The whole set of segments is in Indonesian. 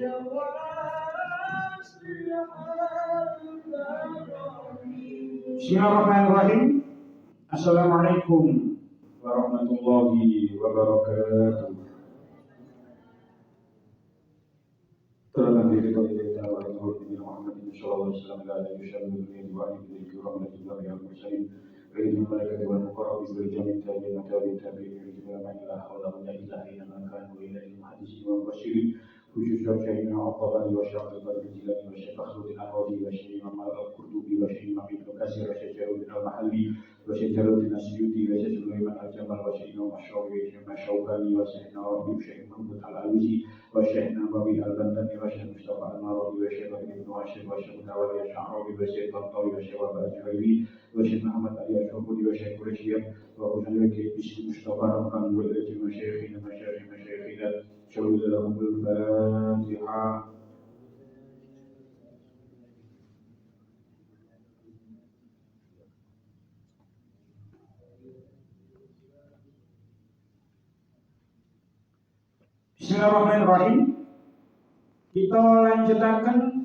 Bismillahirrahmanirrahim. Assalamualaikum warahmatullahi wabarakatuh. Terima kasih kepada Allah Muhammad sallallahu alaihi wasallam dan syahidin wa alihi warahmatullahi wabarakatuh. Berikan mereka wal muqarrabin bil jami' tabi'in ila la hawla wa la ilaha illa anta wa ilaihil hadis wa basyirin. Khususnya Syaikh Al-Tabari wa Syekh Al-Jilani wa Syekh Fakhruddin Ar-Razi wa Syekh Imam Al-Qurtubi wa Syekh Imam Ibnu Katsir wa Syekh Jaruddin Al-Mahalli wa Syekh Jaruddin As-Suyuti wa Syekh Sulaiman Al-Jamal wa Syekh Imam Asy-Syafi'i wa Syekh Asy-Syaukani wa Syekh Nawawi wa Syekh Muhammad Al-Alusi wa Syekh Nawawi Al-Bandani wa Syekh Mustafa Al-Marwazi wa Syekh Ibnu Hashim wa Syekh Tawali Asy-Sya'rawi wa Syekh Tantawi wa Syekh Al-Juwairi wa Syekh Muhammad Ali Asy-Syuhudi wa Syekh Quraisyah wa Syekh Bismi Mustafa Rahman wa Syekh Masyayikhina شهد لهم الفاتحة. Bismillahirrahmanirrahim. Kita lanjutakan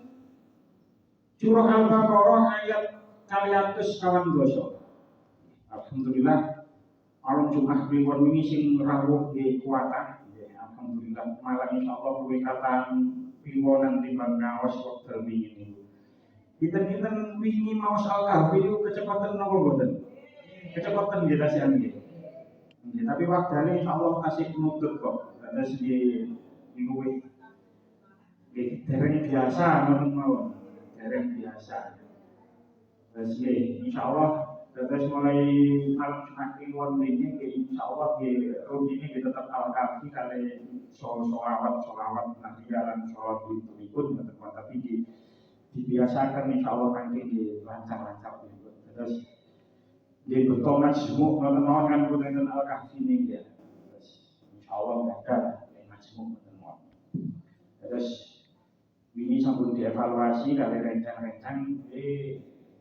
surah Al-Baqarah ayat 200. Alhamdulillah, malam Jumat kliwon wingi sing rawuh nggih kuwatan. Alhamdulillah, malam insyaallah kuwi kataan piwonan timbang ngaos wekdal wingi. Kita wingi maos Al-Kahfi niku kecepatan napa mboten? Kecepatan nggih tasih nggih. Tapi waktane insyaallah tasih nutut kok. Terus niku wis dereng biasa ngoten mawon. Dereng biasa. Terus insyaallah terus mulai malam Jumat kliwon ini insyaallah rutinnya tetap Al-Kahfi kali sholawat nantian sholawat berikut tapi dibiasakan insyaallah nanti di lancar terus di betul majmuk nonton kan dengan Al-Kahfi ini ya terus insyaallah ada majmuk nonton terus ini sampun dievaluasi kali rencang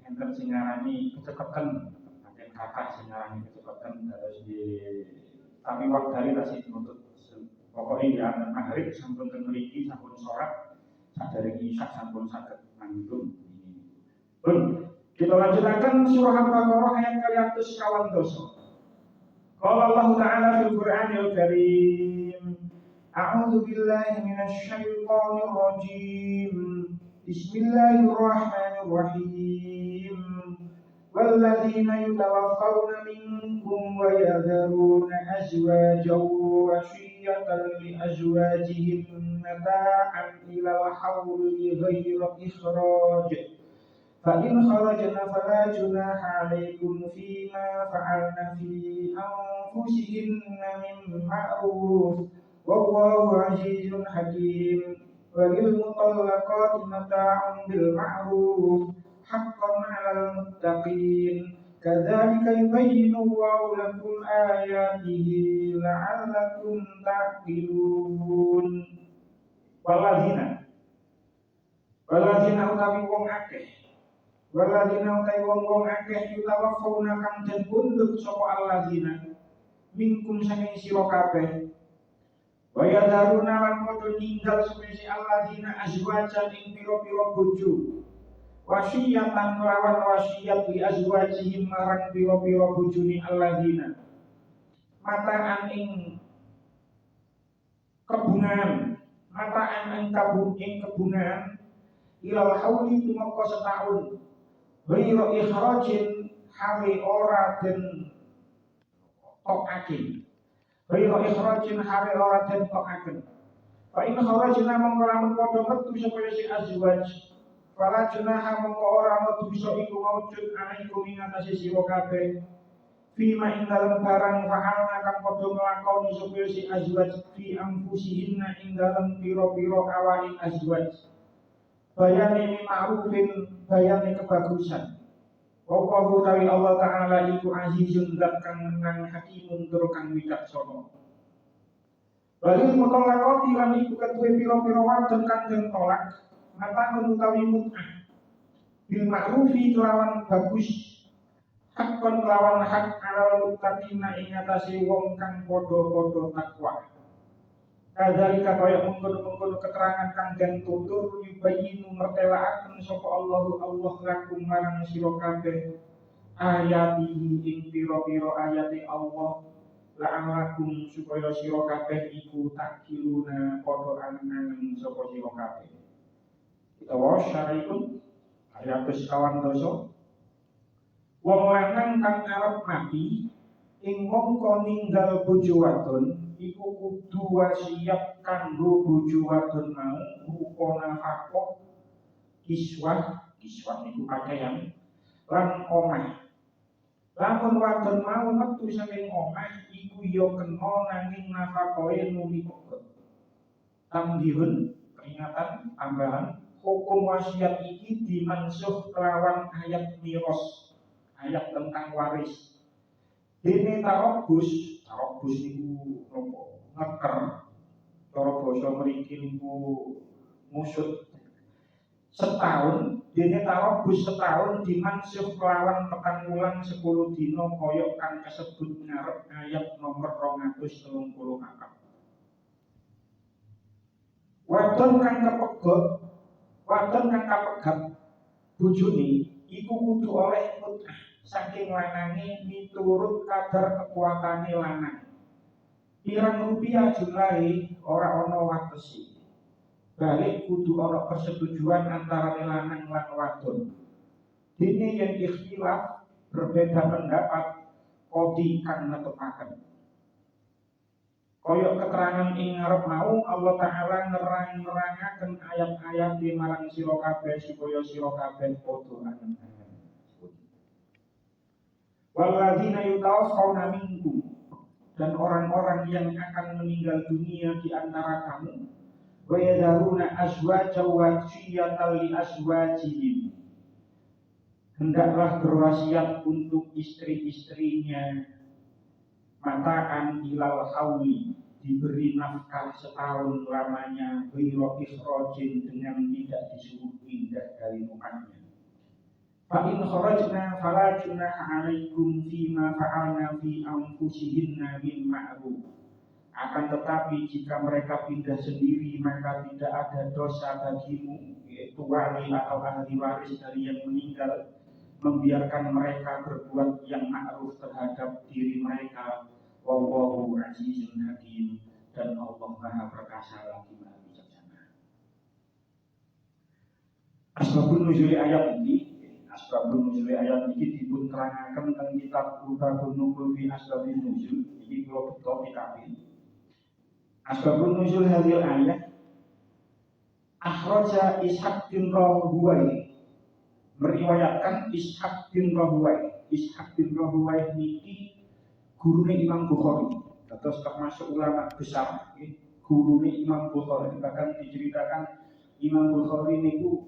enten sing ngarani kecepatan, pakai kata sing ngarani kecepatan terus tapi waktane tasih nuntut pokoknya di antara maghrib sampun ten mriki sampun salat sadare isya sampun saged manggung. Pun kita lanjutkan surah Al-Baqarah ayat 200. Qala Allah Ta'ala fil Qur'anil Karim, A'udzu billahi minasy syaithanir rajim. Bismillahirrahmanirrahim. والذين يتوفون منكم ويذرون أزواجا وصية لأزواجهم متاعا إلى الحول غير إخراج فإن خرجن فلا جناح عليكم فيما فعلن في أنفسهن من معروف والله عزيز حكيم وللمطلقات متاع بالمعروف حقا على المتقين كذلك يبين الله لكم آياته لعلكم تعقلون. Waladina utawi wong akeh yutawaffawna kang den pundhut sapa alladzina minkum saking sira kabeh wa yadharuna lan padha ninggal sepesi alladzina azwajan ing pira-pira bojo wasiyatan lawan wasiyat li azwajihim marang pira-pira bojone alladzina mataan ing kebungan ilal hauli tumeka setahun ghairu ikhrajin hale ora den tokaken fa in kharajna mongko lamun padha metu sapa si azwaj fala junaha mongko ora metu bisa iku maujud alaikum ing atase sira kabeh fima ing dalem barang fa'alna kang padha nglakoni sapa si azwaj fi anfusihinna ing dalem pira-pira awake azwaj bayane ma'rufin bayane kebagusan wa tawi Allah Ta'ala iku azizun zat kang menang hakimun tur kang wicaksana. Walil mutallaqati lan iku ketuwe pira-pira wadon kang den tolak mata utawi mut'ah bil ma'rufi kelawan bagus hakon kelawan hak alal muttaqina ing atase wong kang padha-padha takwa. Kadzalika kaya mengkono-mengkono keterangan kang den tutur yubayinu mertelaaken sapa Allah lakum marang sira kabeh ayatihi ing pira-pira ayate Allah la'alakum supaya sira kabeh iku takiluna padha angen-angen sapa sira kabeh. Utawa syarikun ayat 12. Wong lanang kang arep mati ing mongko ninggal bojo wadon iku kudu wasiat kanggo bojo wadon mau rupa nafkah kiswah niku pakaian lan omah. Lamun wadon mau metu saking omah iku ya kena nanging nafkahe nuli kok. Tambihun peringatan tambahan hukum wasiat iki dimansuh kelawan ayat miros, ayat tentang waris. Dene tarobus niku napa? Ngeker. Cara basa mriki niku musut. Setahun, dene tarobus setahun dimansuh kelawan petang wulan 10 dina kaya kang kasebut ngarep ayat nomor 234. Wadon kang kapegat bojone iku kudu oleh mut'ah saking lanange miturut kadar kekuatane lanang. Pirang rupiah jumlahe ora ana watesi. Balik kudu ana persetujuan antara lanang lan wadon. Dene yen ikhtilaf berbeda pendapat kodi kang netepaken. Kaya keterangan ing ngarep mau Allah Ta'ala nerang-nerangaken ayat-ayat di marang sira kabeh supaya sira kabeh padha angen-angen. Walladzina yutawaffawna minkum, dan orang-orang yang akan meninggal dunia di antara kamu, wa yadharuna azwajan wasiyatan li azwajihim, hendaklah berwasiat untuk istri-istrinya mataan ilal hauli, diberi nafkah setahun lamanya, ghairu ikhrajin, dengan tidak disuruh pindah dari rumahnya. Fa in kharajna fala junaha 'alaikum fima fa'alna fi anfusihinna min ma'ruf. Akan tetapi jika mereka pindah sendiri maka tidak ada dosa bagimu, yaitu wali atau ahli waris dari yang meninggal, membiarkan mereka berbuat yang ma'ruf terhadap diri mereka. Wallahu azizun hakim, dan Allah Maha Perkasa lagi Maha Bijaksana. Asbabun nuzul ayat ini dipun terangaken teng kitab Rubabun Nuzul fi Asbabun Nuzul. Iki kula beto kitabin. Asbabun nuzul hadil ayat akhraja Ishaq bin Rahuwai, meriwayatkan Ishaq bin Rahuwai niki gurune Imam Bukhari, terus termasuk ulama besar, gurune Imam Bukhari. Bahkan diceritakan Imam Bukhari niku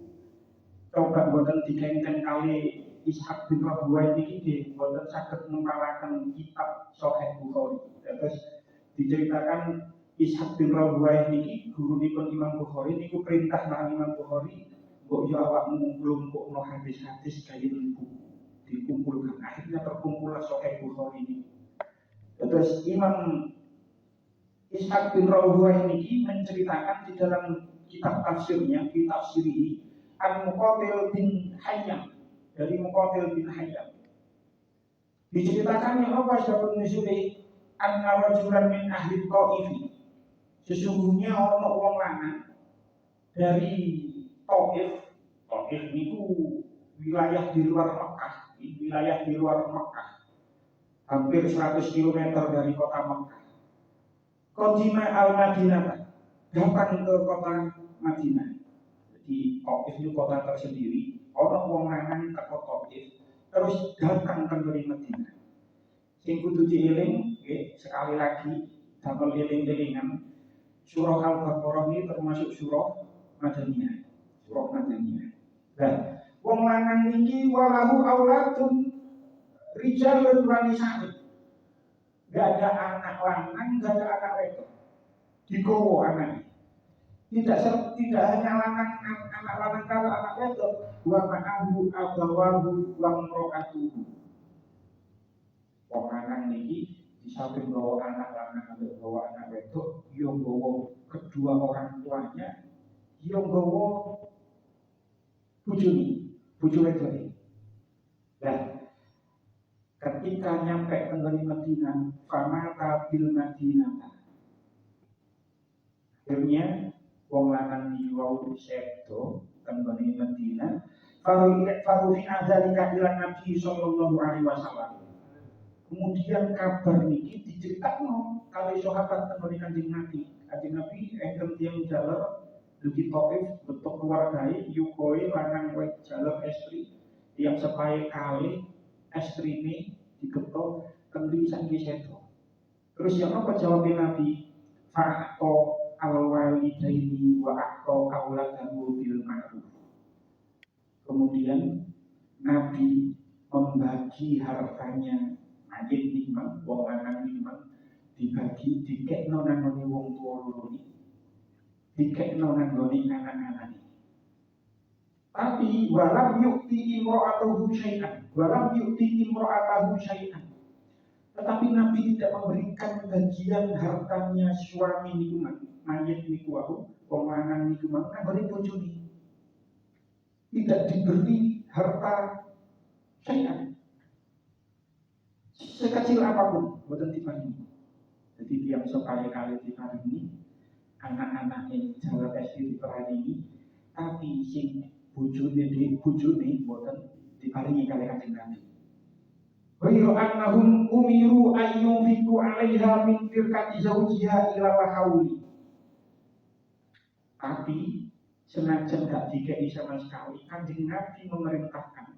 coba boten dikengken kali Ishaq bin Rahuwai niki boten saged ngempalaken kitab Sahih Bukhari. Terus diceritakan Ishaq bin Rahuwai niki gurunipun Imam Bukhari niku perintah marang Imam Bukhari, mbok yo awakmu nglumpukno hadis-hadis kaya niku dikumpulkan. Akhirnya terkumpullah Sahih Bukhari ini. Terus Imam Ishaq bin Rahuwai ini menceritakan di dalam kitab tafsirnya, di tafsiri Al-Muqatil bin Hayyam, dari Muqatil bin Hayyam. Diceritakan yang apa sebab nuzulnya, anna rajulan min ahli Taif, sesungguhnya orang wong lanang dari Taif niku wilayah di luar Mekah, hampir 100 km dari kota Mekah. Qadima al-Madinah, datang ke kota Madinah. Jadi Taif itu kota tersendiri. Orang wong lanang ke Taif, terus datang ke Madinah. Sing kudu dieling, sekali lagi damel eling-elingan. Surah Al-Baqarah ini termasuk surah Madaniyah. Nah, wong lanang niki walahu aulatun rijalun wa nisa'un. Gak ada anak lanang, gak ada anak wedok. Digowo anaknya. Tidak hanya anak lanang kalau anak wedok, wa ma'ahu abawahu wa mro'atuhu. Wong lanang niki di samping bawa anak lanang atau bawa anak wedok, yo bawa kedua orang tuanya yang nggawa bojone wedok. Nah, ketika nyampe tenggari Madinah, famata bil Madinah. Akhirnya wong lanang iki wau sedo tenggari Madinah. Farufi adzalika ila Nabi sallallahu alaihi wasallam. Kemudian kabar niki diceritakan kali sahabat tenggari Kanjeng Nabi. Kanjeng Nabi enten tiyang jaler dugi Taif betok keluargai yukoi lanang wek jaler estri yang sepae kali estri ini diketok kendri sangi sedo. Terus yang apa jawabnya Nabi? Fa'to al-walidaini wa a'to auladahu bil ma'ruf. Kemudian Nabi membagi hartanya mayit nikmat, wong lanang nikmat dibagi dikekno nang ngene wong tuwa loro iki. Dikekno nang ngene anak-anak iki. Tapi walam yukti imra'atahu syai'an. Walam yukti imra'atahu syai'an. Tetapi Nabi tidak memberikan bagian hartanya suami niku mayit niku wong lanang niku kanggo bojone. Tidak diberi harta syai'an. Sekecil apapun boten diparingi. Jadi tiap sekali diparingi, anak-anak yang jalan SD diparingi, tapi sing bojone boten diparingi kali Kanjeng Nabi. Wa annahum umiru ayyufiqu 'alaiha min firqati zawjiha ila hauli. Tapi senajan gak dikei sama sekali, Kanjeng Nabi memerintahkan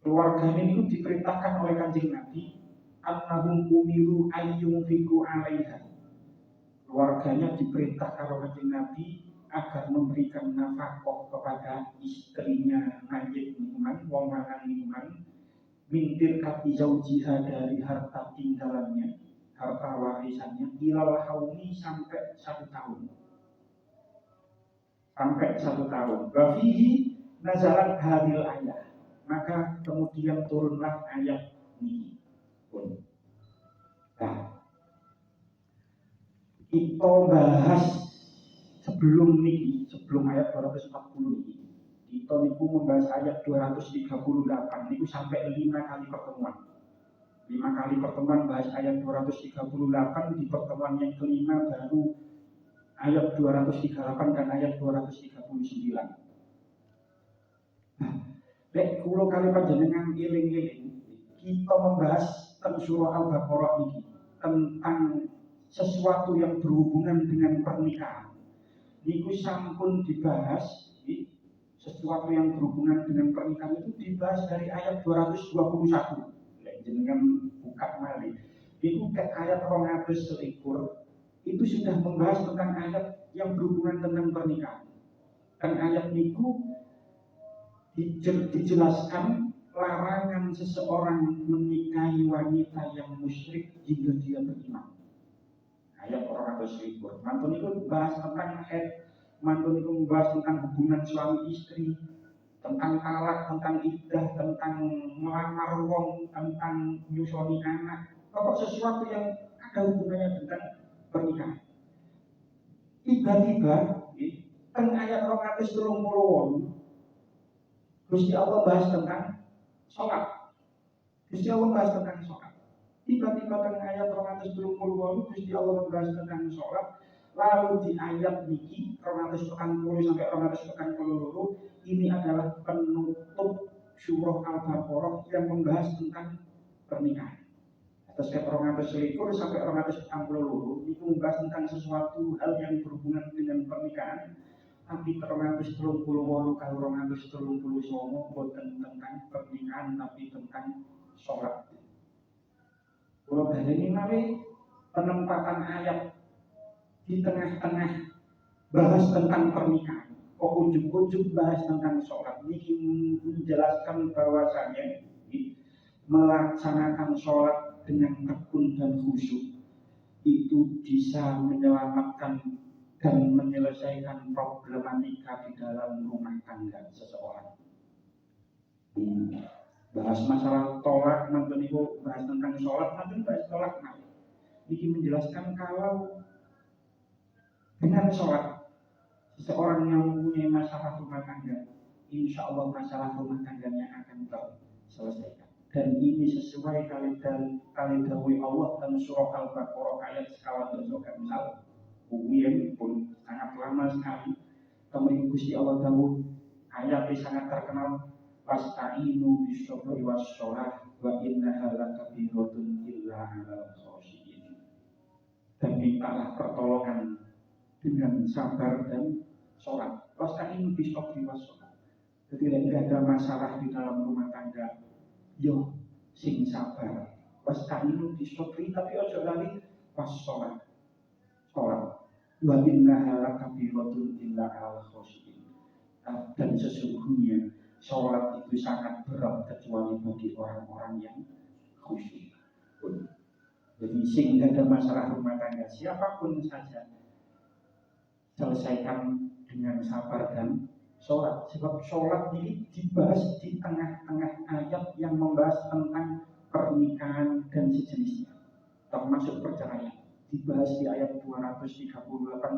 keluarganya itu diperintahkan oleh Kanjeng Nabi annahum umiru ayyufiqu 'alaiha. Keluarganya diperintah karo Kanjeng Nabi agar memberikan nafkah kepada istrinya mayit niman, wong lanang niman, mintir kati zaujiha dari harta tinggalannya, harta warisannya, ilal hauli sampai 1 tahun. Sampai 1 tahun. Wafihi nazalat hadil ayat. Maka kemudian turunlah ayat ini pun. Nah, kita bahas sebelum ayat 240 ini. Kita niku membahas ayat 238 niku sampai 5 kali pertemuan. 5 kali pertemuan bahas ayat 238, di pertemuan yang kelima baru ayat 238 dan ayat 239. Nah, lek kula kali panjenengan eling-eling, kita membahas tentang surah Al-Baqarah ini tentang sesuatu yang berhubungan dengan pernikahan. Niku sampun dibahas, sesuatu yang berhubungan dengan pernikahan itu dibahas dari ayat 221. Lek jenengan buka malih, itu ke ayat 221 itu sudah membahas tentang ayat yang berhubungan tentang pernikahan. Dan ayat niku dijelaskan larangan seseorang menikahi wanita yang musyrik jika dia beriman. Ayat 221. Mantun itu bahas tentang mantun itu membahas tentang hubungan suami istri, tentang talak, tentang iddah, tentang melamar wong, tentang nyusoni anak. Pokok sesuatu yang ada hubungannya dengan pernikahan. Tiba-tiba kan ayat 238 Gusti Allah bahas tentang sholat. Gusti Allah bahas tentang sholat. Tiba-tiba kan ayat 238 Gusti Allah membahas tentang sholat. Lalu di ayat niki 240 sampai 242 ini adalah penutup surah Al-Baqarah yang membahas tentang pernikahan. Atas ayat 241 sampai 242 itu membahas tentang sesuatu hal yang berhubungan dengan pernikahan. Tapi 238 kalau 239 bukan tentang pernikahan tapi tentang sholat. Kalau ini mari penempatan ayat di tengah-tengah bahas tentang pernikahan, kok ujung-ujung bahas tentang sholat. Ini menjelaskan bahwasanya melaksanakan sholat dengan tekun dan khusyuk itu bisa menyelamatkan dan menyelesaikan problematika di dalam rumah tangga seseorang. Bahas masalah tolak, nanti itu bahas tentang sholat, nanti bahas tolak. Ini menjelaskan kalau Dengan sholat, seseorang yang mempunyai masalah rumah tangga, insya Allah masalah rumah tangganya akan terselesaikan. Dan ini sesuai kali dawuh Allah dalam surah Al-Baqarah ayat 112 misal. Ujian pun sangat lama sekali. Kemudian Gusti Allah dawuh ayat yang sangat terkenal, wasta'inu bisyobri wassholah wa innaha lakabiratun illa 'alal khashiyin. Dan mintalah pertolongan dengan sabar dan sholat. Wasta'inu bisyobri wassholah. Jadi tidak ada masalah di dalam rumah tangga, yo sing sabar. Wasta'inu bisyobri, tapi ojo lali wassholah. Sholat. Wa innaha lakabiratun illa 'alal khashiyin. Dan sesungguhnya sholat itu sangat berat kecuali bagi orang-orang yang khusyuk. Jadi sehingga ada masalah rumah tangga siapapun saja selesaikan dengan sabar dan sholat. Sebab sholat ini dibahas di tengah-tengah ayat yang membahas tentang pernikahan dan sejenisnya, termasuk perceraian. Dibahas di ayat 238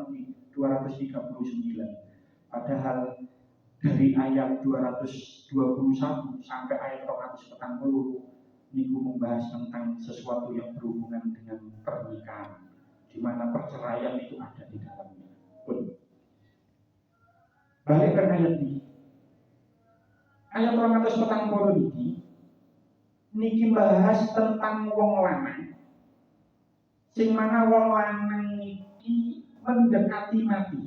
di 239. Padahal dari ayat 221 sampai ayat 240 niku membahas tentang sesuatu yang berhubungan dengan pernikahan, di mana perceraian itu ada di dalamnya. Balik ke ayat ini. Ayat 240 niki bahas tentang wong lanang. Sing mana wong lanang niki mendekati mati.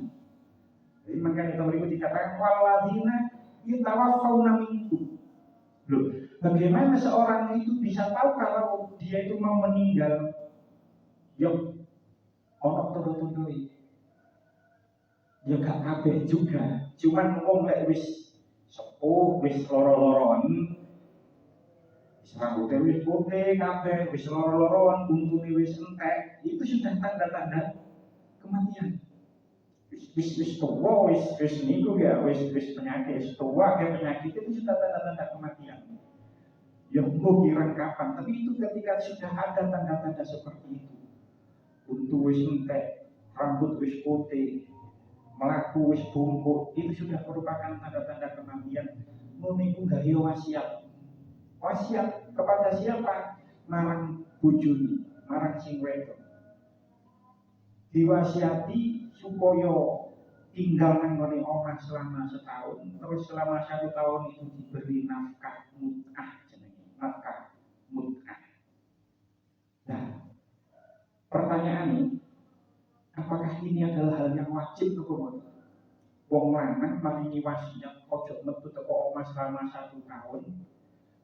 Jadi makanya itu dikatakan waladina yatawaffawna minkum. Loh, bagaimana seorang itu bisa tahu kalau dia itu mau meninggal? Yo, ono turu-turu. Ya gak kabeh juga. Cuman wong lek wis sepuh, wis loro-loron, wis rambutnya wis putih kabeh, wis loro-loron, untune wis entek, itu sudah tanda-tanda kematian. Wis tua, wis niku ya, wis penyakit, wis tua ya penyakit itu sudah tanda-tanda kematian. Ya mau kira kapan, tapi itu ketika sudah ada tanda-tanda seperti itu, untu wis entek, rambut wis putih, melaku wis bungkuk, itu sudah merupakan tanda-tanda kematian. Niku gawe wasiat. Wasiat kepada siapa? Marang bojone, marang sing wedok. Diwasiati supaya tinggal nang ngene omah selama setahun, terus selama 1 tahun itu diberi nafkah mut'ah jenenge, nafkah mut'ah. Nah, pertanyaannya, apakah ini adalah hal yang wajib atau tidak? Wong lanang maringi wasiat ojo metu teko omah selama 1 tahun,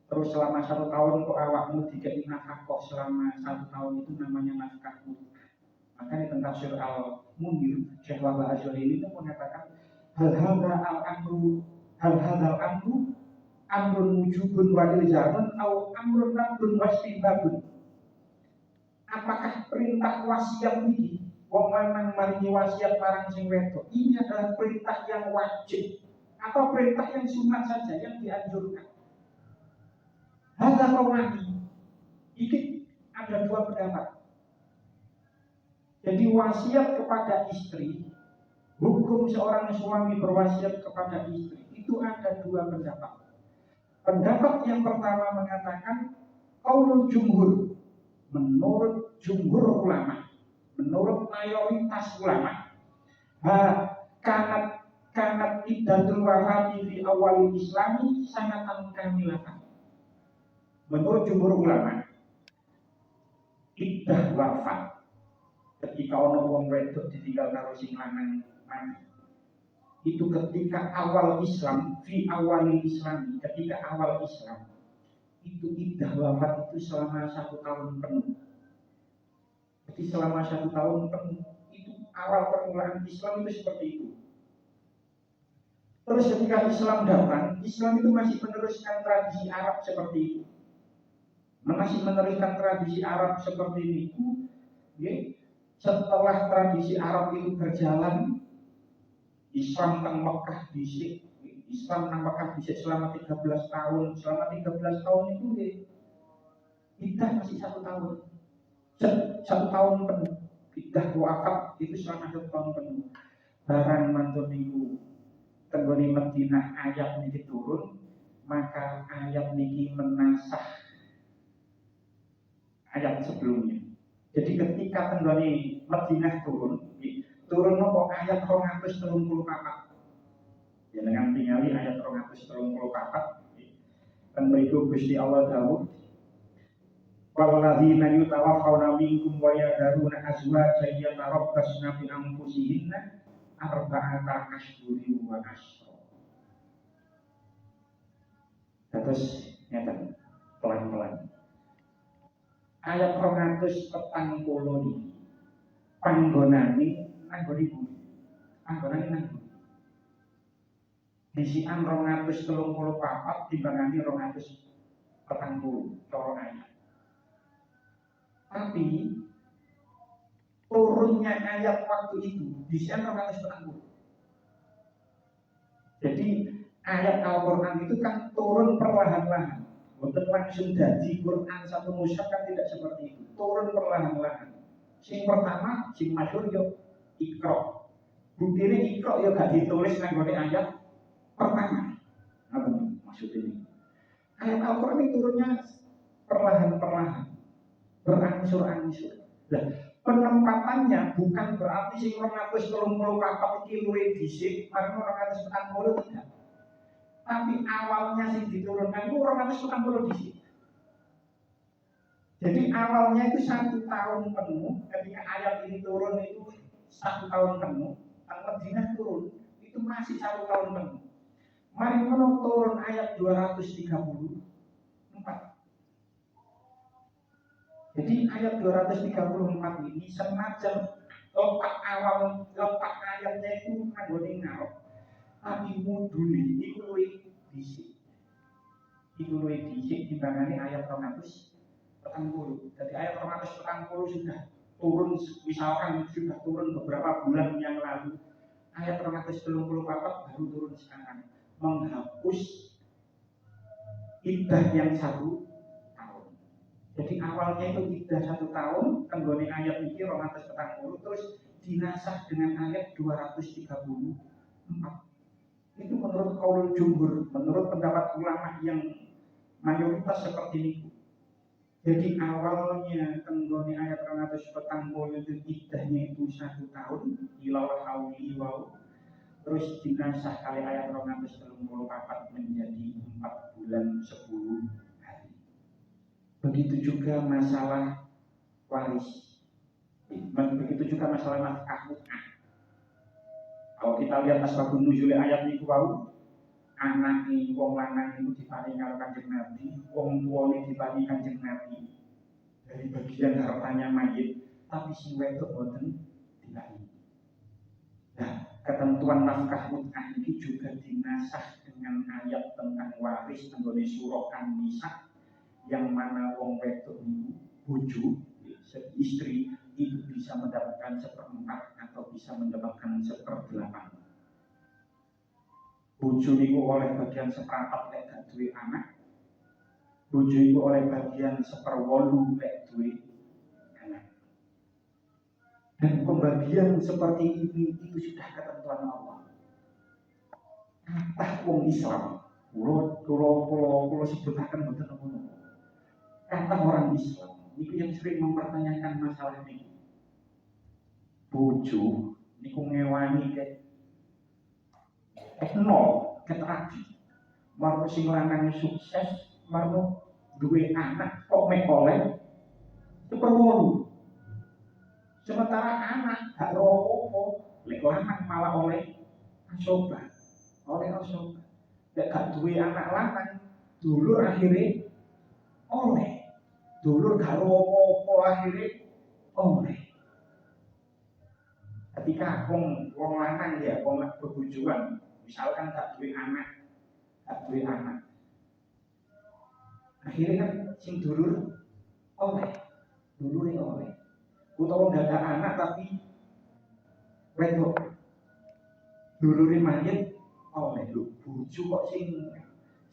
terus selama 1 tahun kok awakmu dikei nafkah selama 1 tahun, itu namanya nafkah mut'ah. Makanya tentang surah Al-Munir, Syekh Wahbah Az-Zuhaili itu mengatakan hal hadal amru amrun wujubun wa ilzamun au amrun nabdun wastibabun. Apakah perintah wasiat ini wong lanang maringi wasiat marang sing wedok ini adalah perintah yang wajib atau perintah yang sunat saja yang dianjurkan? Hadza qaulani. Ini ada 2 pendapat. Jadi wasiat kepada istri, hukum seorang suami berwasiat kepada istri itu ada 2 pendapat. Pendapat yang pertama mengatakan qaulul jumhur, menurut jumhur ulama, menurut mayoritas ulama, kanat iddatul wafati fi awal islami sanatan kamilatan. Menurut jumhur ulama, iddah wafat ketika ono wong wedok ditinggal karo sing lanang mati, itu ketika awal Islam, fi awal Islam, ketika awal Islam itu iddah wafat itu selama 1 tahun penuh. Jadi selama 1 tahun penuh itu awal permulaan Islam itu seperti itu. Terus ketika Islam datang, Islam itu masih meneruskan tradisi Arab seperti itu, masih meneruskan tradisi Arab seperti itu. Setelah tradisi Arab itu berjalan, Islam nang Mekah dhisik, selama 13 tahun. Selama 13 tahun itu kita masih 1 tahun. 1 tahun penuh. Iddah wafat itu selama 1 tahun penuh. Barang mantun niku tenggone Madinah ayat niki turun, maka ayat niki menasah ayat sebelumnya. Jadi ketika tenggone Madinah turun nopo ayat 234. Ya dengan tingali ayat 234. Dan berikut Gusti Allah dawuh, walladzina yutawaffawna minkum wa yadharuna azwajan yatarabbasna bi anfusihinna arba'ata ashhurin wa ashra. Terus ngeten pelan-pelan. Ayat 240 niki panggonane nanggone ibu. Panggonane nanggone. Disikan 234 timbangane 240 cara ayat. Tapi turunnya ayat waktu itu disikan 240. Jadi ayat Al-Quran itu kan turun perlahan-lahan. Bukan langsung dari Quran satu mushaf kan tidak seperti itu. Turun perlahan-lahan. Sing pertama, sing masyhur yo Iqra. Buktine Iqra yo gak ditulis nanggone ayat pertama. Apa maksud ini? Ayat Al-Quran itu turunnya perlahan-perlahan, berangsur-angsur. Nah, penempatannya bukan berarti sing 234 iki luwih dhisik, marang 240 tidak. Tapi awalnya sing diturunkan itu 240 dhisik. Jadi awalnya itu 1 tahun penuh, ketika ayat ini turun itu 1 tahun penuh, Al-Madinah turun itu masih 1 tahun penuh. Mari menolong turun ayat 234. Jadi ayat 234 ini senajan letak ayatnya itu nganggone ngarep, tapi mudune iku luwih dhisik. Iku luwih dhisik timbangane ayat 240. Jadi ayat 240 sudah turun, misalkan sudah turun beberapa bulan yang lalu. Ayat 234 baru turun sekarang, menghapus iddah yang 1 tahun. Jadi awalnya itu iddah 1 tahun, tenggone ayat ini 240, terus dinasah dengan ayat 234. Itu menurut qaulul jumhur, menurut pendapat ulama yang mayoritas seperti itu. Jadi awalnya tenggone ayat 240 itu iddahnya itu 1 tahun, ilal hauli wau. Terus dinasah kali ayat 234 menjadi 4 bulan 10 hari. Begitu juga masalah waris. Begitu juga masalah nafkah mut'ah. Kalau kita lihat asbabun nuzul ayat niku wau, anak nih wong lanang itu diparingi karo Kanjeng Nabi, wong tuane diparingi Kanjeng Nabi dari bagian hartanya mayit, tapi si wedok boten diparingi. Nah, ketentuan nafkah mut'ah ini juga dinasah dengan ayat tentang waris tenggone surah An-Nisa, yang mana wong wedok niku bojo istri itu bisa mendapatkan 1/4 atau bisa mendapatkan 1/8. Bojo niku oleh bagian 1/4 lek gak duwe anak. Bojo iku oleh bagian 1/8 lek duwe anak. Dan pembagian seperti ini itu sudah ketentuan Allah. Kata wong Islam, kalau sebutakan betul betul. Kata orang Islam, itu yang sering mempertanyakan masalah ini. Bojo, niku ngewani nol ketragi. Marno sing lanang sukses, marno duwe anak kok mek oleh 1/8. Sementara anak gak ropo, lek lanang malah oleh asoba. Lek gak duwe anak lanang, dulur akhirnya oleh. Dulur gak ropo akhirnya oleh. Ketika wong lanang ya, wong bebujuan, misalkan gak duwe anak, akhirnya kan sing dulur oleh, dulure oleh. Utawa gak ada anak tapi wedok, dulure mayit oleh. Lho, bojo kok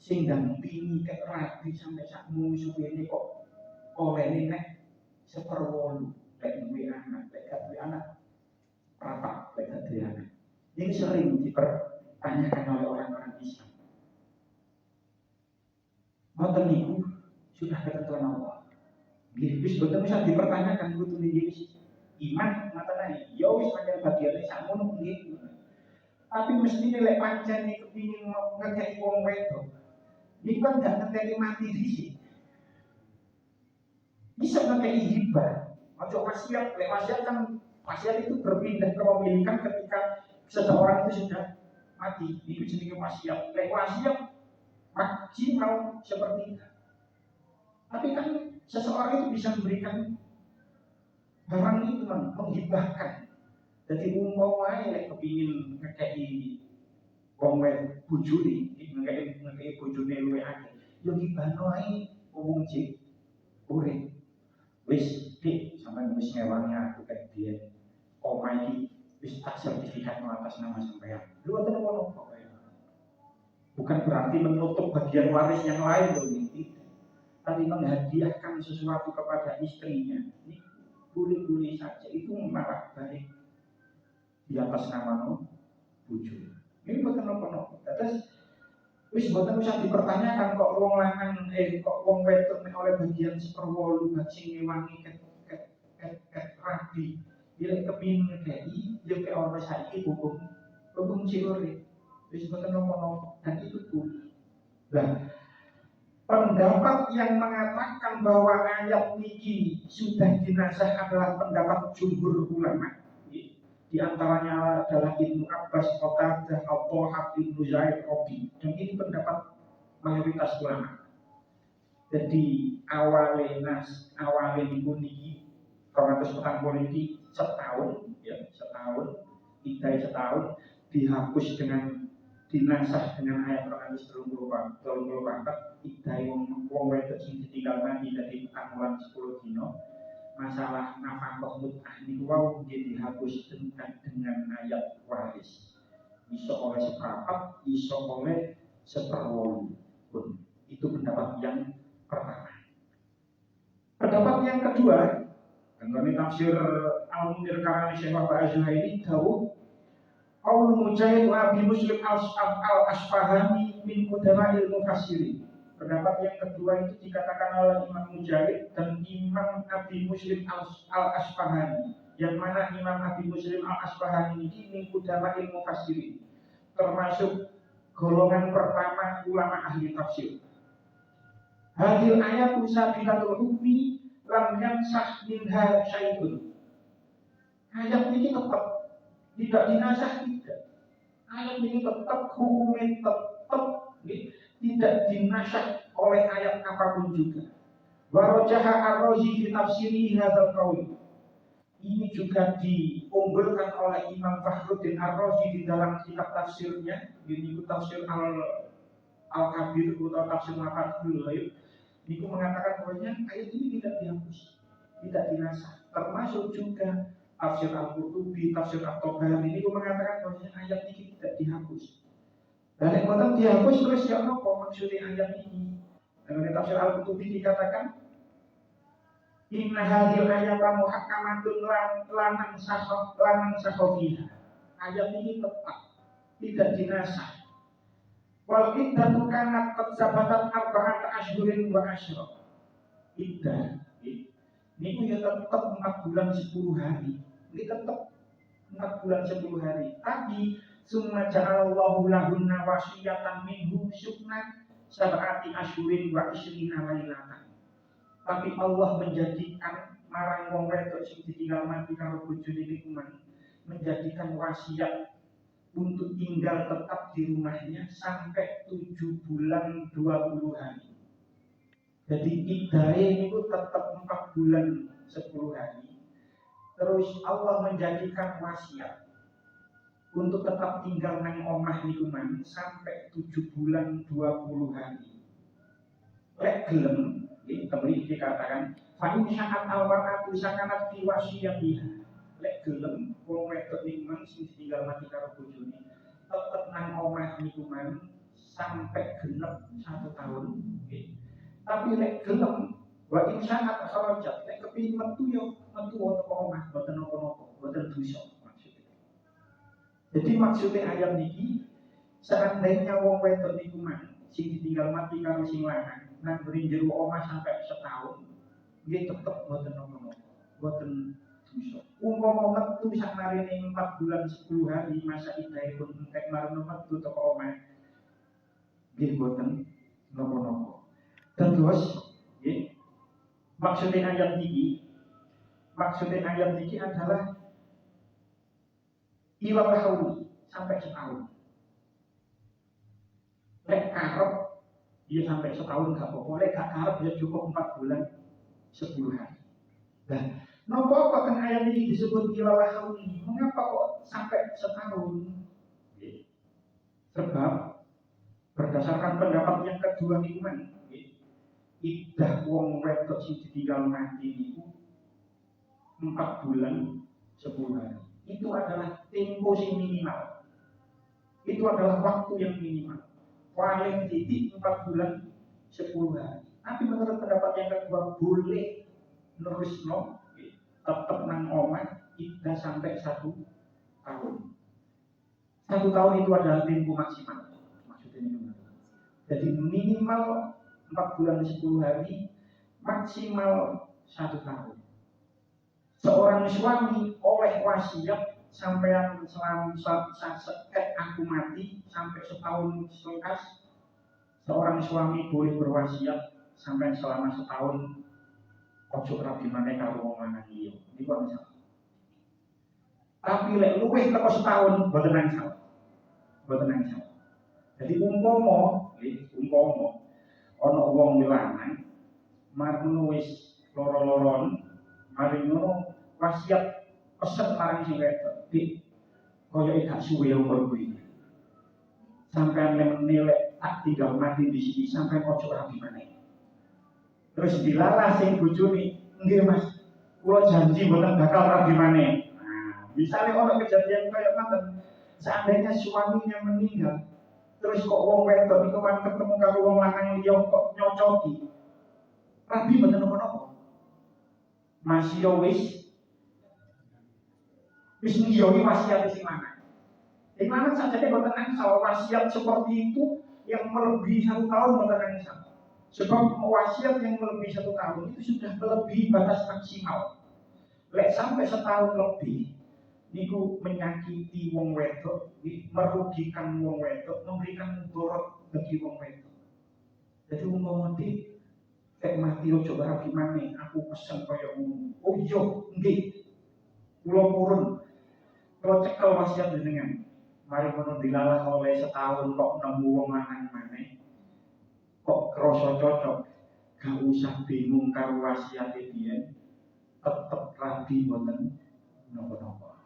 sing dampingi kek rabi sampai sakmu suwene kok oleh nek 1/8. lek duwe anak, lek gak duwe anak, apa lek gak duwe anak. Ini sering dipertanyakan oleh orang-orang Islam. Ngoten niku sudah ketentuan Allah. Nggih, wis boten usah dipertanyakan kudu nggih iman ngoten ae. Ya wis pancen bagiane sakmono nggih. Tapi mesti lek pancen kepingin ngekeki wong wedok. Niku kan gak ngenteni mati dhisik. Bisa ngekeki hibah. Ojo wasiat, lek wasiat kan wasiat itu berpindah kepemilikan ketika seseorang itu sudah mati. Niku jenenge wasiat. Lek wasiat maksimal seperti itu. Tapi kan seseorang itu bisa memberikan barang itu menghibahkan. Jadi umpama lek kepingin ngekeki wong wedok bojone, ngekeki bojone luwe akeh. Yo hibahno ae wong cek urip. Wis dik sampeyan wis ngewangi aku kek biyen. Omah iki wis tak sertifikat atas nama sampeyan. Lu wonten apa bukan berarti menutup bagian waris yang lain loh ini. Tapi menghadiahkan sesuatu kepada istrinya. Ini boleh-boleh saja, itu malah baik di atas nama bojo. Ini bukan apa-apa. Terus wis boten usah dipertanyakan kok wong lanang kok wong wedok nek oleh bagian 1/8 sing ngewangi ket rabi. Bila kepin ngekei, yo ke orang saiki hukum ciure. Wis boten apa-apa dan itu boleh. Nah, pendapat yang mengatakan bahwa ayat niki sudah dinasah adalah pendapat jumhur ulama. Di antaranya adalah Ibnu Abbas, Qatadah, Al-Thahab, Ibnu Zaid, Robi. Dan ini pendapat mayoritas ulama. Jadi awalnya niku niki 240 ini setahun, idai setahun dihapus dengan dinasah dengan ayat 234 idai wong wedok sing ditinggal mati dari amulan 10 dino. Masalah nafkah mut'ah niku wau dihapus dengan ayat waris. Iso oleh seprapat, iso oleh 1/8 pun. Itu pendapat yang pertama. Pendapat yang kedua, kami tafsir Al-Munir karang Syekh Az-Zuhaili dawuh Qaul Mujahid wa Abi Muslim al-Asfahani min qudama'il mufassirin. Pendapat yang kedua itu dikatakan oleh Imam Mujahid dan Imam Abi Muslim al-Asfahani. Yang mana Imam Abi Muslim al-Asfahani ini min qudama'il mufassirin, termasuk golongan pertama ulama ahli tafsir. Hadil ayat usabilatul hukmi lam yansah minha syai'un. Ayat ini tetap tidak dinasah, tidak. Ayat ini tetap hukumnya tetap tidak dinasah oleh ayat apapun juga. Warajaha ar-Razi fi tafsiri hadzal qaul. Ini juga diunggulkan oleh Imam Fakhruddin Ar-Razi di dalam kitab tafsirnya, yaitu tafsir Al-Kabir atau tafsir Al-Fathul Ghaib. Niku mengatakan bahwasanya ayat ini tidak dihapus, tidak dinasah. Termasuk juga tafsir Al-Qurtubi, tafsir At-Tabari niku mengatakan bahwasanya ayat ini tidak dihapus. Dan yang mau dihapus terus ya apa maksudnya ayat ini? Dalam tafsir Al-Qurtubi dikatakan inna hadhil ayata muhakkamatun lanang sahofiha. Ayat ini tetap tidak dinasah. Wal iddatu kanat qad sabatat arba'ata ashhurin wa asyra. Iddah niku ya tetap 4 bulan 10 hari. Ini tetap 4 bulan 10 hari. Tapi summa ja'alallahu lahunna wasiyatan minhu sukna sab'ati ashhurin wa ishrina lailatan. Tapi Allah menjadikan marang wong wedok sing ditinggal mati karo bojone niku menjadikan wasiat untuk tinggal tetap di rumahnya sampai 7 bulan 20 hari. Jadi iddahe niku tetap 4 bulan 10 hari. Terus Allah menjadikan wasiat untuk tetap tinggal nang omah niku sampai 7 bulan 20 hari. Lek gelem, kembali dikatakan, fa in sya'at al-mar'atu sakanat fi wasiyatiha. Lek gelem wong wedok niku sing ditinggal mati karo bojone tetep nang omah niku sampai genep 1 tahun. Tapi lek gelem wa in sya'at kharajat, lek kepengin metu yo metu wonten omah boten napa-napa, boten dosa maksudnya. Jadi maksudnya ayat niki seandainya wong wedok niku mang sing ditinggal mati karo sing lanang nang jero omah sampai setahun, nggih tetep boten napa-napa, boten dosa. Umpama metu sakmarine 4 bulan 10 hari masa idahipun entek marang metu teko omah, nggih boten napa-napa. Terus nggih maksudnya ayat niki adalah ilal hauli sampai setahun. Lek karep dia sampai setahun gak apa-apa, lek gak karep dia cukup 4 bulan 10 hari. Nah, napa kok ayat ini disebut ilal hauli? Mengapa kok sampai setahun? Sebab berdasarkan pendapat yang kedua niku men, iddah wong wedok sing ditinggal mati niku 4 bulan 10 hari. Itu adalah tempo yang minimal. Itu adalah waktu yang minimal. Paling titik 4 bulan 10 hari. Tapi menurut pendapat yang kedua boleh nerusno tetap nang omah iddah sampai 1 tahun. 1 tahun itu adalah tempo maksimal. Maksudnya ini. Jadi minimal 4 bulan 10 hari, maksimal 1 tahun. Seorang suami oleh wasiat sampean selama aku mati sampai setahun selengkas, seorang suami boleh berwasiat sampai selama setahun ojo rabi maneh karo wong lanang liya. Niku misal. Tapi lek luwih teko setahun boten nang salah. Jadi umpama ana wong lanang marang wis loro-loron mari ngono wasiat pesen marang sing wedok, "Dik, koyoke gak suwe umur kuwi. Sampeyan nilai tak tinggal mati di sini sampai ojo rabi maneh." Terus dilalah sing bojone, "Nggih Mas, kula janji mboten bakal rabi maneh." Nah, misalnya ono kejadian kayak ngoten, seandainya suaminya meninggal, terus kok wong wedok niku kan ketemu karo wong lanang liya kok nyocoki. Rabi mboten napa-napa. Masih yo wis ngiyogi wasiat sing lanang. Sing lanang sakjane mboten angsal wasiat seperti itu yang melebihi 1 tahun mboten angsal. Sebab wasiat yang melebihi 1 tahun itu sudah melebihi batas maksimal. Lek sampai setahun lebih niku menyakiti wong wedok, merugikan wong wedok, memberikan mudarat bagi wong wedok. Jadi umpama kayak mati ojo rabi maneh, aku pesen kaya ngono. Oh iya, nggih. Kula purun. Kula cekel wasiat jenengan. Mari ngono dilalah oleh setahun kok nemu wong lanang maneh. Kok krasa cocok. Gak usah bingung karo wasiat biyen. Tetep rabi mboten napa-napa.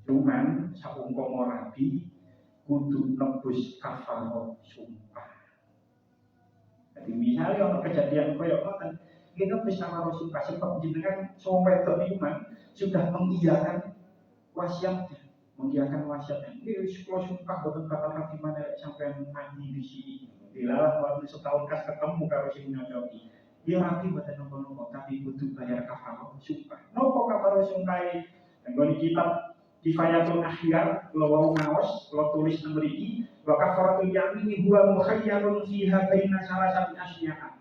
Cuman saumpama rabi kudu nebus kafarah sumpah. Jadi misalnya ono kejadian koyo ngoten, kita bisa karo sumpah sebab jenengan sampai wedok niku sudah mengiyakan wasiatnya. Ini kula sumpah boten bakal rabi maneh sampean mati di sini. Dilalah waktu setahun kas ketemu karo sing nyocoki. Ya rabi boten napa-napa, tapi kudu bayar kafarah sumpah. Napa kafarah sumpah? Nggone kitab Kifayatul Akhyar kula wau maos, kula tulis nang mriki, wa kafaratul yamini huwa mukhayyarun fiha baina salasati asya'a.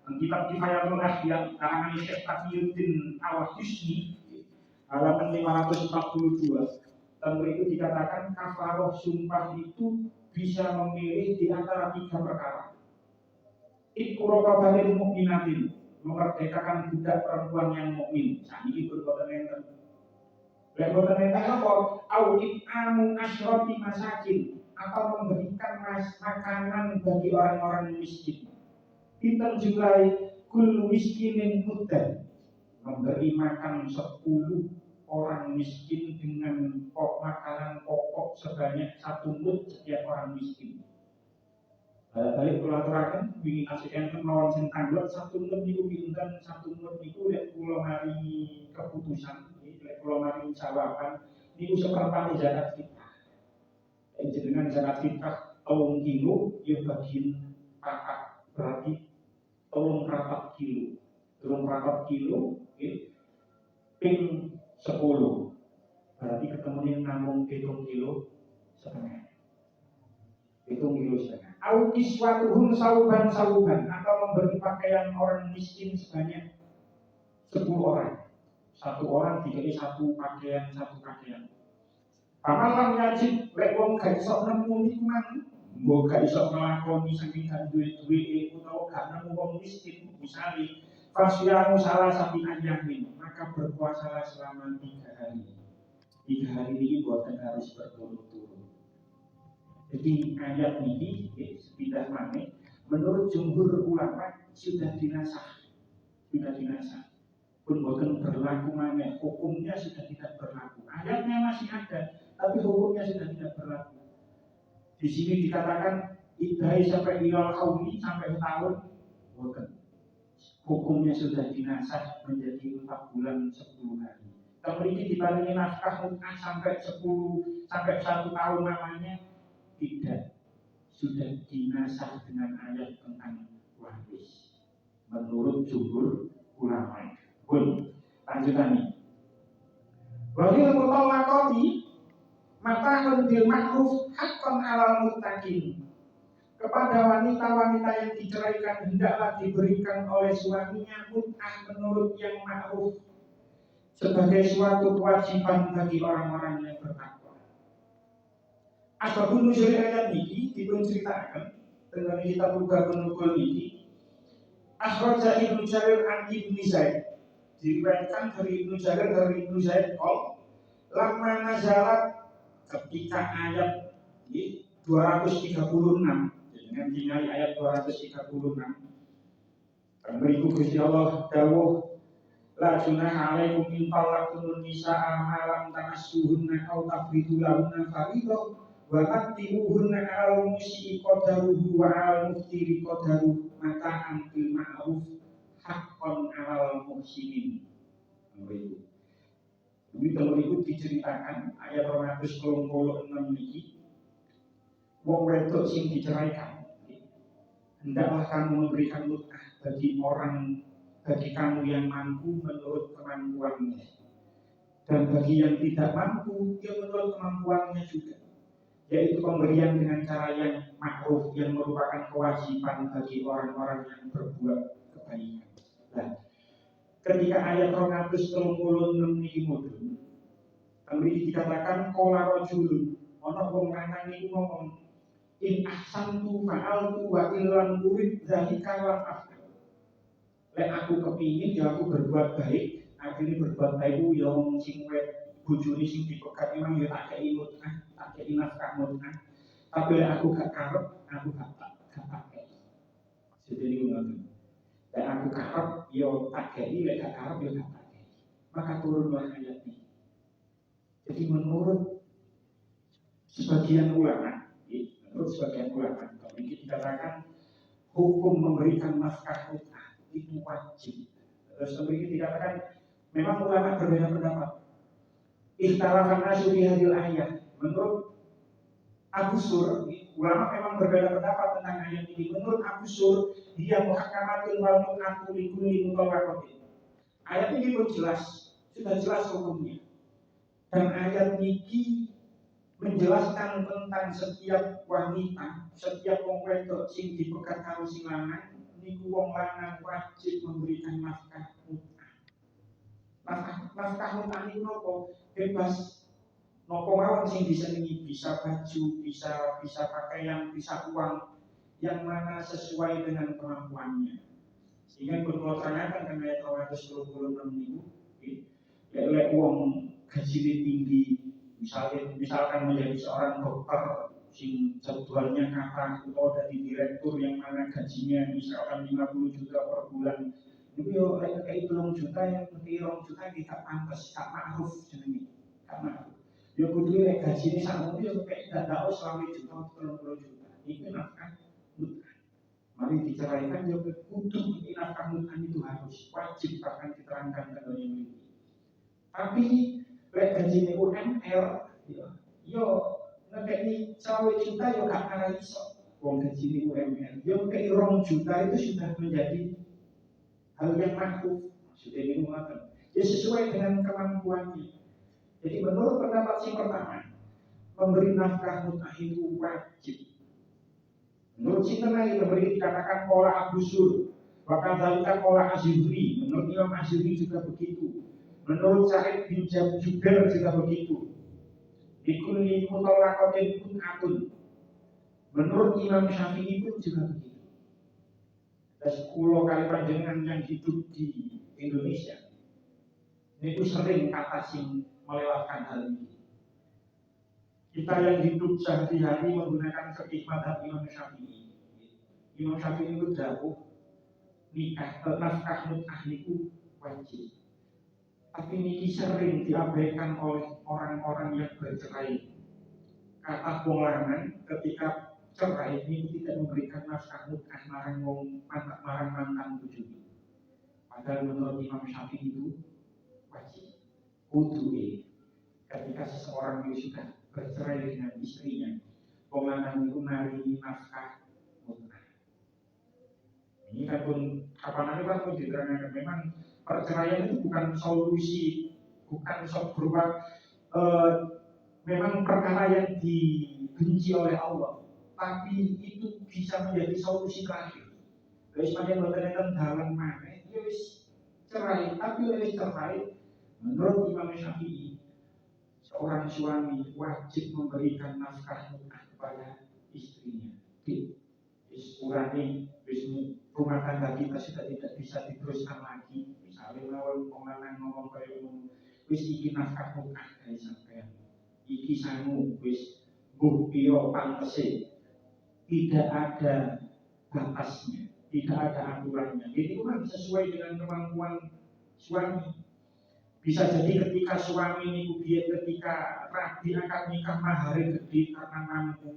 Kitab Kifayatul Akhyar karangan Syekh Taqiyuddin Al-Husni halaman 542. Dan berikut dikatakan kafarah sumpah itu bisa memilih di antara 3 perkara. Iqraqabalil mukminatin, memerdekakan budak perempuan yang mukmin. Saniki perbuatan enten. Lek boten enten apa? Audit amu asyrati masakin, atau memberikan makanan bagi orang-orang miskin. Pinten jumlah kullu miskinin muddan, memberi makan 10 orang miskin dengan makanan pokok sebanyak 1 mud setiap orang miskin. Balik kula aturaken wingi kasih enten lawan sing tanglet 1 mud niku pinten, 1 mud niku lek kula maringi keputusan, lek kula maringi jawaban niku seperempat zakat fitrah. Jenengan zakat fitrah 3 kilo ya bagian 4 berarti 3 kilo. 3 kilo nggih ping 10. Berarti ketemunya namung 7,5 kilo. 7,5 kilo. Au kiswatuhum sauban atau memberi pakaian orang miskin sebanyak 10 orang. Satu orang dikasih satu pakaian. Pamalam yajib lek wong gak iso nemu nikman, mbok gak iso nglakoni saking gak duwe utawa gak nemu wong miskin, misale fasyamu salah sapi ayamin, maka berpuasalah selama 3 hari. 3 hari ini buatan harus berturut-turut. Jadi ayat ini sepindah mana? Menurut jumhur ulama sudah dinasah. Pun bukan berlaku mana? Hukumnya sudah tidak berlaku. Ayatnya masih ada, tapi hukumnya sudah tidak berlaku. Di sini dikatakan idai sampai ilal hauli sampai tahun, bukan. Hukumnya sudah dinasah menjadi 4 bulan 10 hari. Kalau ini dibarengi nafkah mut'ah sampai 1 tahun namanya tidak, sudah dinasah dengan ayat tentang waris. Menurut jumhur ulama. Pun lanjutan nih. Wahil mutawakoti mata'un bil ma'ruf haqqan 'alal muttaqin. Kepada wanita-wanita yang diceraikan hendaklah diberikan oleh suaminya mut'ah menurut yang ma'ruf sebagai suatu kewajiban bagi orang-orang yang bertakwa. Asbabun nuzul ayat ini dipun ceritakan dengan kitab Nukul ini. Akhraja Ibnu Jarir an Ibnu Zaid, diriwayatkan dari Ibnu Zaid lama nazalat ketika ayat 236 dengan tinggali ayat 236 berikut Gusti Allah dawuh la junaha alaikum in talaqtumun nisaa ma lam tamassuhunna aw tafridu lahunna fariidah wa matti'uhunna 'alal musii qadaruhu wa 'alal muftiri qadaruhu mata'an bil ma'ruf haqqan 'alal muhsinin. Berikut diceritakan ayat 236 ini. Wong wedok sing diceraikan hendaklah kamu memberikan mut'ah bagi kamu yang mampu menurut kemampuannya, dan bagi yang tidak mampu dia menurut kemampuannya juga, yaitu pemberian dengan cara yang ma'ruf yang merupakan kewajiban bagi orang-orang yang berbuat kebaikan. Nah, ketika ayat 236 ini mudun, kembali dikatakan qala rajulun, ana wong lanang iku ngomong in ahsantu fa'altu wa illam urid dzalika lam af'al. Lek aku kepingin ya aku berbuat baik, akhirnya berbuat baik ku ya wong sing wet bojone sing dipegat memang ya tak kei mut'ah, tak kei nafkah mut'ah. Tapi lek aku gak karep, aku gak pakai. Jadi ngono. Lek aku karep ya tak kei, lek gak karep ya gak pakai. Maka turunlah ayat ini. Jadi menurut sebagian ulama, ini dikatakan hukum memberikan nafkah mut'ah itu wajib. Terus ini dikatakan memang ulama berbeda pendapat. Ikhtilafan nasu fi hadil ayat. Menurut Abu Sur, ulama memang berbeda pendapat tentang ayat ini. Menurut Abu Sur, dia muhakamatun wal mut'atu likulli mutawaqatin. Ayat ini pun jelas, sudah jelas hukumnya. Dan ayat ini menjelaskan tentang setiap wanita, setiap wong wedok sing dipegat karo sing lanang, niku wong lanang wajib memberikan nafkah mut'ah. Nafkah mut'ah niku napa? Bebas napa mawon sing disenengi, bisa baju, bisa pakaian, bisa uang yang mana sesuai dengan kemampuannya. Sehingga perlu terangkan ayat 236 niku, lek wong gajine tinggi, misalkan menjadi seorang dokter sing jadwalnya kata atau dari direktur yang mana gajinya misalkan 50 juta per bulan, itu yo kayak 3 juta yang 3 juta tidak pantas, gak ma'ruf jenenge, gak ma'ruf. Yo kudu lek gajine sakmono yo kayak dadak 20 juta 30 juta. Itu nafkah mut'ah. Mari diceraikan yo kudu nafkah mut'ah itu harus wajib, bahkan diterangkan dalam ini. Tapi lek gajine UMR yo ngekei 20 juta yo gak kira iso. Wong gajine UMR yo ngekei 2 juta itu sudah menjadi hal yang makruh. Maksudnya ini mengatakan. Ya sesuai dengan kemampuannya. Jadi menurut pendapat yang pertama, memberi nafkah mut'ah itu wajib. Menurut Sintenai memberi dikatakan pola Abu Sur, bahkan dalika pola Azhuri. Menurut Imam Azhuri juga begitu. Menurut Sa'id bin Jubair juga begitu. Ikuli mutawaqatin kun'atun. Menurut Imam Syafi'i pun juga begitu. Ada 10 kali panjenengan yang hidup di Indonesia. Ini sering kata sing melewatkan hal ini. Kita yang hidup sehari-hari menggunakan fikih mazhab Imam Syafi'i. Imam Syafi'i itu jauh nikah nafkah mut'ah itu wajib. Tapi ini sering diabaikan oleh orang-orang yang bercerai. Kata wong lanang ketika cerai ini tidak memberikan nafkah mut'ah marang mantan bojoné. Padahal menurut Imam Syafi'i itu wajib. Kuduwe ketika seseorang itu sudah bercerai dengan istrinya, wong lanang itu naringi nafkah mut'ah. Ini kan pun kapan kan pun diterangkan memang perceraian itu bukan solusi, bukan berupa memang perkara yang dibenci oleh Allah, tapi itu bisa menjadi solusi terakhir. Terus pada mengatakan dalam mana, ya wis cerai, tapi wis cerai. Menurut Imam Syafi'i, seorang suami wajib memberikan nafkah mut'ah kepada istrinya. Wis urane, wis rumah tangga kita sudah tidak bisa diteruskan lagi. Misalnya mawon penganang ngomong kaya ngono, wis iki nafkah mut'ah dari sampean. Iki sangu wis mbuh pira pantese. Tidak ada batasnya, tidak ada aturannya. Jadi memang sesuai dengan kemampuan suami. Bisa jadi ketika suami ini ketika rabi akad nikah mahari gede karena mampu,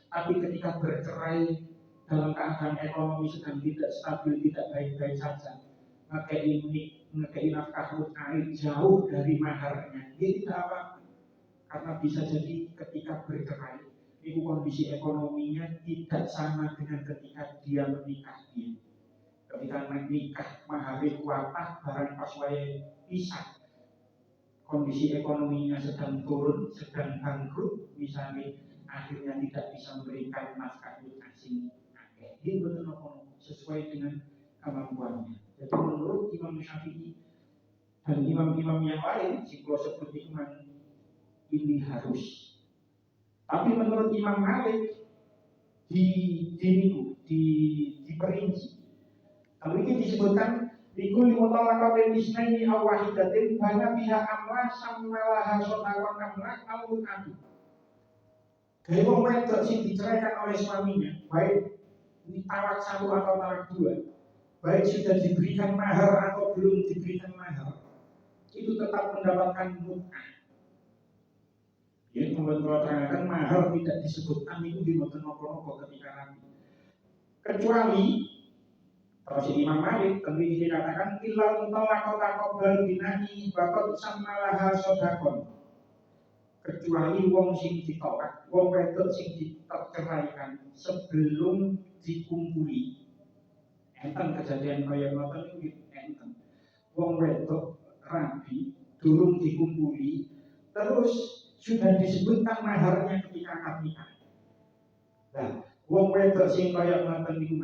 tapi ketika bercerai dalam keadaan ekonomi sedang tidak stabil, tidak baik-baik saja, maka ini nafkah mut'ah jauh dari maharnya. Dia tidak apa-apa, karena bisa jadi ketika bercerai itu kondisi ekonominya tidak sama dengan ketika dia menikah. Ketika menikah mahari kuatah barang pas wae pisah, kondisi ekonominya sedang turun, sedang bangkrut, misalnya akhirnya tidak bisa memberikan nafkah mut'ah sing akeh. Ini betul sesuai dengan kemampuannya. Jadi menurut Imam Syafi'i dan imam-imam yang lain, jika seperti Imam ini harus. Tapi menurut Imam Malik diperinci. Kalau ini disebutkan Bikul mutawaqatin isnaini aw wahidatin bana biha amla samalaha sodaqon amla awun adu. Gaya wong wedok sing diceraikan oleh suaminya, baik ini talak 1 atau talak 2, baik sudah diberikan mahar atau belum diberikan mahar, itu tetap mendapatkan mut'ah. Ya, kalau terangkan mahar tidak disebutkan itu di nopo-nopo ketika nanti. Kecuali kalau si Imam Malik tentu dikatakan ilal mutawaqata qabla binahi bakal samalaha sodakon. Kecuali wong sing ditolak, wong wedok sing diceraikan sebelum dikumpuli. Enten kejadian kaya ngoten iki enten. Wong wedok rabi durung dikumpuli, terus sudah disebutkan maharnya ketika akad nikah. Nah, wong wedok sing kaya ngoten niku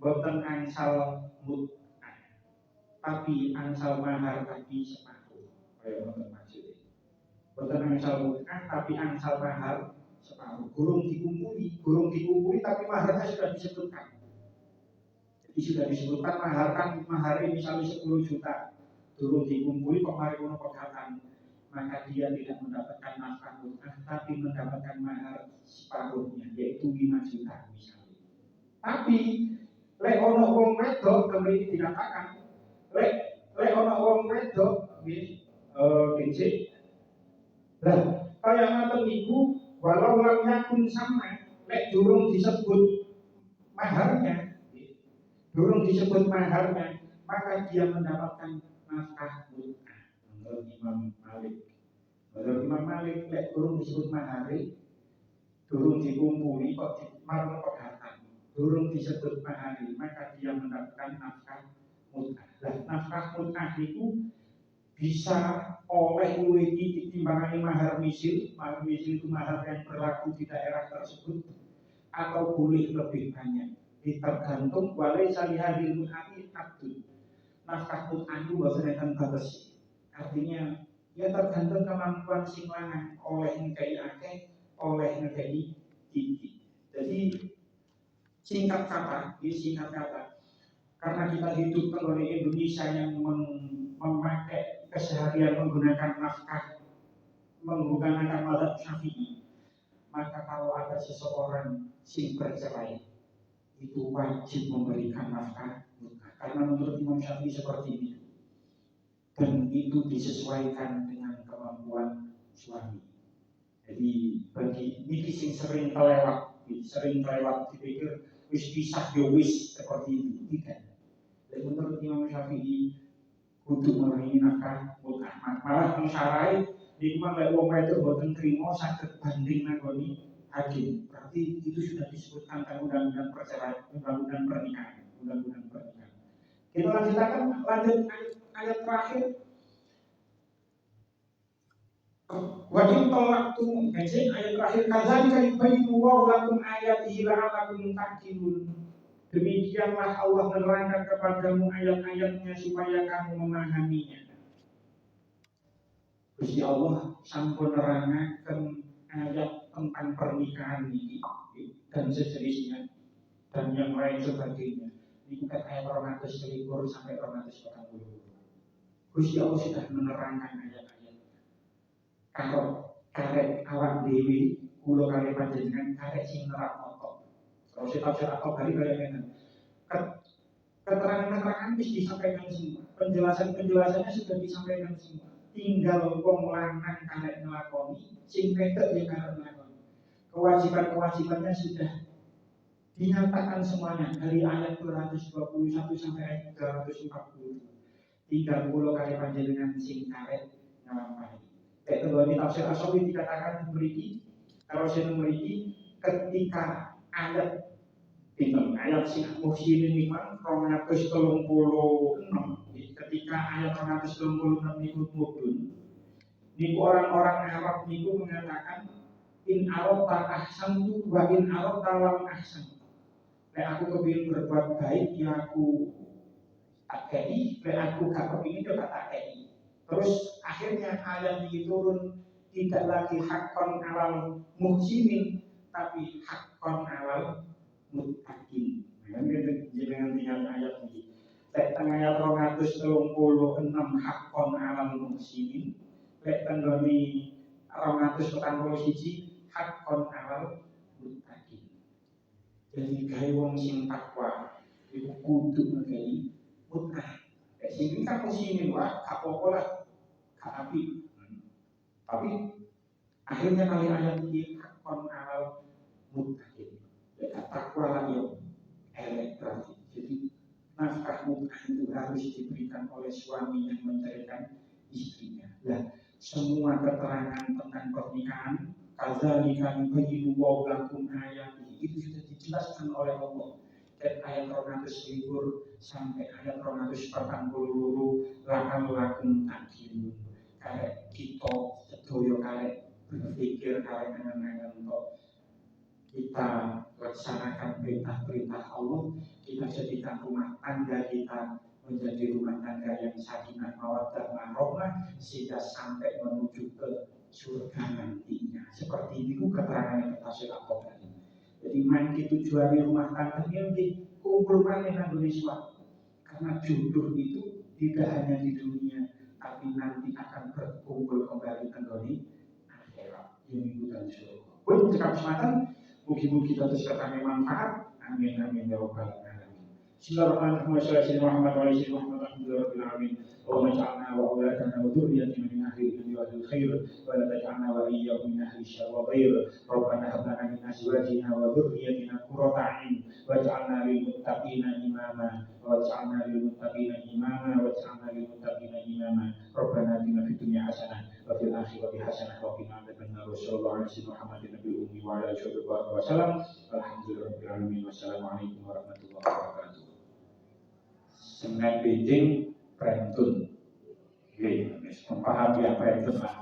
boten angsal mut'ah, tapi angsal mahar tadi separuh. Kaya ngoten maksudnya. Boten angsal mut'ah, tapi angsal mahar separuh. Gurung dikumpuli, tapi maharnya sudah disebutkan. Jadi sudah disebutkan mahar misalnya 10 juta. Gurung dikumpuli kok mari ngono pegatan. Maka dia tidak mendapatkan nafkah mut'ah, tapi mendapatkan mahar separuhnya, yaitu 5 juta misalnya. Tapi lek ono wong wedok kembali dikatakan lek ono wong wedok nggih kecil. Lah kaya ngoten niku walau lam yakun sama lek durung disebut maharnya, maka dia mendapatkan nafkah mut'ah. Menurut Imam Malik lek durung disebut mahari, durung dikumpuli kok marang pegatan, durung disebut mahari, maka dia mendapatkan nafkah mut'ah. Lah nafkah mut'ah itu bisa oleh luwih ditimbangane mahar misil. Mahar misil itu mahar yang berlaku di daerah tersebut, atau boleh lebih banyak. Tergantung walai salihadil mut'ati abdun. Nafkah mut'ah itu boten enten batas. Artinya ya tergantung kemampuan sing lanang, oleh ngekei akeh, oleh ngekei dikit. Jadi singkat kata, karena kita hidup di Indonesia yang memakai keseharian menggunakan nafkah, menggunakan mazhab Syafi'i, maka kalau ada seseorang sing bercerai itu wajib memberikan nafkah mut'ah. Karena menurut Imam Syafi'i seperti itu, dan itu disesuaikan dengan kemampuan suami. Jadi bagi ini sing sering kelewat dipikir wis pisah yo wis seperti itu, tidak. Dan menurut Imam Syafi'i kudu menawi nafkah mut'ah. Malah mengsarai nikmat lek wong wedok boten trimo saged banding nangoni hakim. Berarti itu sudah disebutkan dalam undang-undang perceraian, undang-undang pernikahan. Kita lanjut ayat terakhir. Wajib waktu ayat terakhir kadzalika yubayyinu Allahu lakum ayatihi la'allakum ta'qilun. Demikianlah Allah menerangkan kepadamu ayat-ayatnya supaya kamu memahaminya. Gusti Allah sampun nerangkan ayat tentang pernikahan ini dan sejenisnya dan yang lain sebagainya. Ini kan ayat 221 sampai 240. Gusti Allah sudah menerangkan ayat-ayat. Kalau karek awak dewi, kulo karek panjenengan karek sing nerap moto. Kalau saya atau kali kalian keterangan-keterangan bisa disampaikan semua, penjelasannya sudah disampaikan semua. Tinggal wong lanang karek ngelakoni, sing wedok ya karek ngelakoni. Kewajiban-kewajibannya sudah dinyatakan semuanya dari ayat 221 sampai ayat 240. Tinggal kulo karek panjenengan sing karek ngelampahi. Di tafsir Asyawi dikatakan memiliki, kalau saya memiliki ketika ayat sing muhsinin iman 236, ketika ayat 236 itu mudun, niku orang-orang Arab niku mengatakan in arota ahsantu wa in arota lam ahsan. Lek aku kepingin berbuat baik ya aku akei, lek aku gak kepingin ya tak akei. Terus akhirnya ayat ini turun, tidak lagi hakon alal muhsinin, tapi hakon alal muttaqin. Jangan tinggal ayat ini. Ayat 236 hakon alal muhsinin, tenggoni 241 hakon alal muttaqin. Jadi gawe wong sing takwa iku kudu ngekei mut'ah. Sing kan muhsinin wae apa-apa lah. Tapi akhirnya kali ayat ini hakon alal muttaqin. Takwa lah yang elek berarti. Jadi nafkah mut'ah itu harus diberikan oleh suami yang menceraikan istrinya. Dan semua keterangan tentang pernikahan kadzalika yubayyinu Allahu lakum ayatihi itu sudah dijelaskan oleh Allah. Dan ayat 200 sampai ayat 242 lakum ta'qilun. Karek kita sedaya karek berpikir karek dengan untuk kita laksanakan perintah-perintah Allah, kita jadikan rumah tangga kita menjadi rumah tangga yang sakinah mawaddah warahmah sehingga sampai menuju ke surga nantinya. Seperti itu keterangan yang tafsir Al-Qur'an. Jadi mangke tujuan rumah tangga ini kumpulkan dengan Indonesia. Karena jodoh itu tidak hanya di dunia, tapi nanti akan berkumpul kembali di akhirat yang ikutan surga. Pun cekap sematan, mugi-mugi terus ketane manfaat. Amin amin ya rabbal alamin. Bismillahirrahmanirrahim. Muhammad wa alihi Muhammadin alamin. Wa maj'alna wa auladana wa dzurriyyatina min ahli dunya wal khair wa la taj'alna waliyyahum min ahli syarr wa ghair. Rabbana hab lana min azwajina wa dzurriyyatina qurrata a'yun waj'alna lil muttaqina imama. Waj'alna lil muttaqina imama waj'alna lil muttaqina imama. Rabbana atina fid dunya hasanah wa fil akhirati hasanah wa qina adzabannar. Sallallahu alaihi Muhammadin nabiyil ummi wa ala alihi wa sallam. Alhamdulillahirabbil alamin. Wassalamualaikum warahmatullahi wabarakatuh. Senen Beijing Brentun. Oke, paham ya Brentun lah.